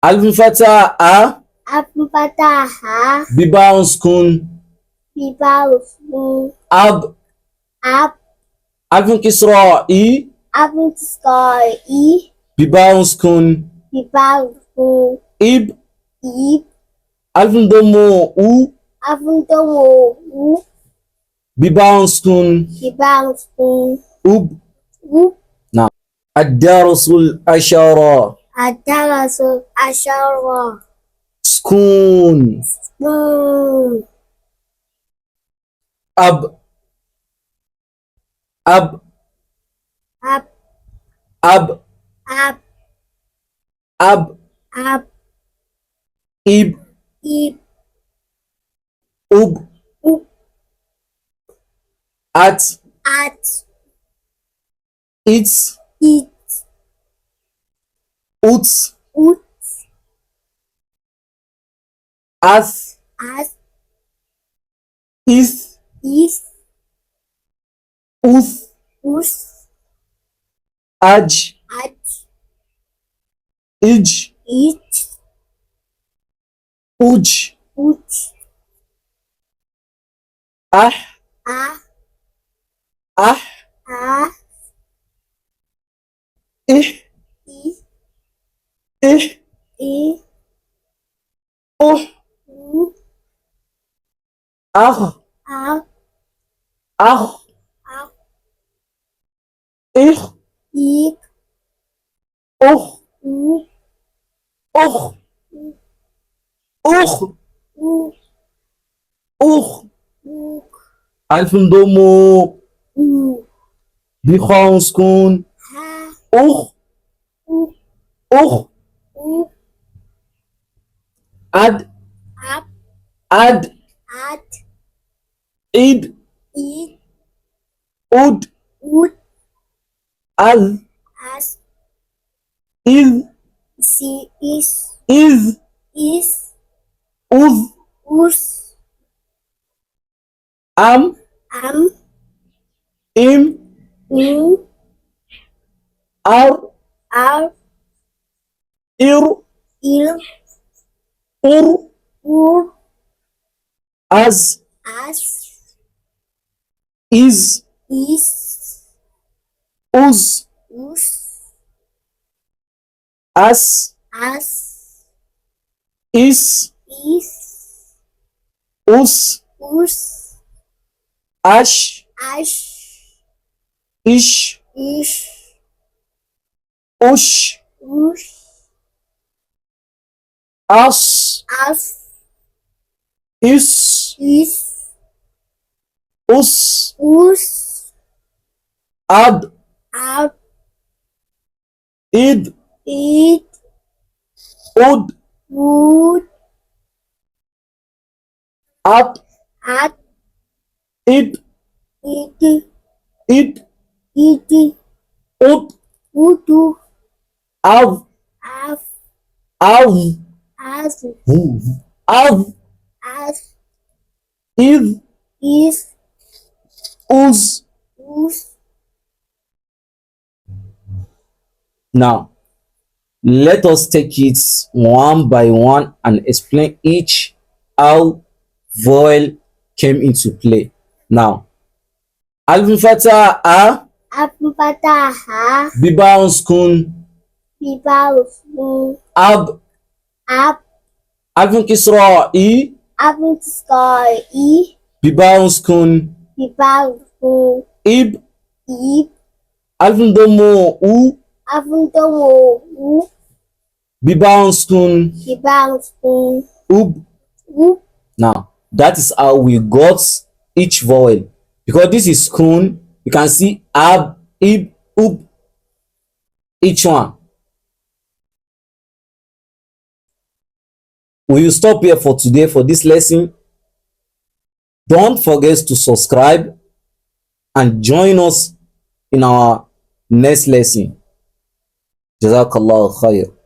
Alif Fatah A. Alif Fatah A. Biba Sukoon. Biba Sukoon. Ab. Ab. Alif Kisra I. Alif Kisra I. Biba Sukoon. Biba Sukoon. Ib. Ib. Alif Domo U. Alif Domo U. Biba Sukoon. Biba Sukoon. Ub. Ub. Now, Ad-Darasul Ashara. Ad-Darasul Ashara. Sukoon. Spoon. Ab. Ab. Ab. Ab. Ab. Ab. Ab. Ib. Ib. Ub. Ub. At. At. It. It. Ut. Ut. Ath. As. Ith. Is. Uth. Us. Aj. At. Ij. It. Uj. Ut. Ah. Ah. Ah. Ah. Ih. I. Ih. I. Oh. U. Ah. Ah. Ah. Ah. Ich. Ik. Och. U. Och. Och. U. Och. U. Alif Domo. U. Biba Sukoon. Ha. Och. U. Och. U. Ad. Ab. Ad. At. Id. Id. Ud. Ud. Az. As. Iz. Si. Is. Iz. Is. Uz. Us. Am. Am. Im. In. Ar. Ar. Ir. Il. Ur. Ur. Az. As. Iz. Is. Uz. Us. As. As. Is. Is. Us. Us. Ash. Ash. Ish. Ish. Ush. Ush. As. As. Is. Is. Us. Us. Ad. Ab. Id. Id. Ud. Wood. At. At. Id. Id. Id. Id. Ud. Udu. Av. Av. Av. As. Av. As. Id. Is. Uz. Us. Now, let us take it one by one and explain each how vowel came into play. Now, Alif Fatah A. Alif Fatah A. Biba Sukoon. Biba Sukoon. Ab. Ab. Alif Kisra I. Alif Kisra I. Biba Sukoon. Biba Sukoon. Ib. Ib. Alif Domo U. Alif Domo U. Biba Sukoon. Biba Sukoon. Ub. U. Now, that is how we got each vowel. Because this is Sukoon, you can see ab, ib, ub, each one. We will stop here for today for this lesson. Don't forget to subscribe and join us in our next lesson. Jazakallah khair.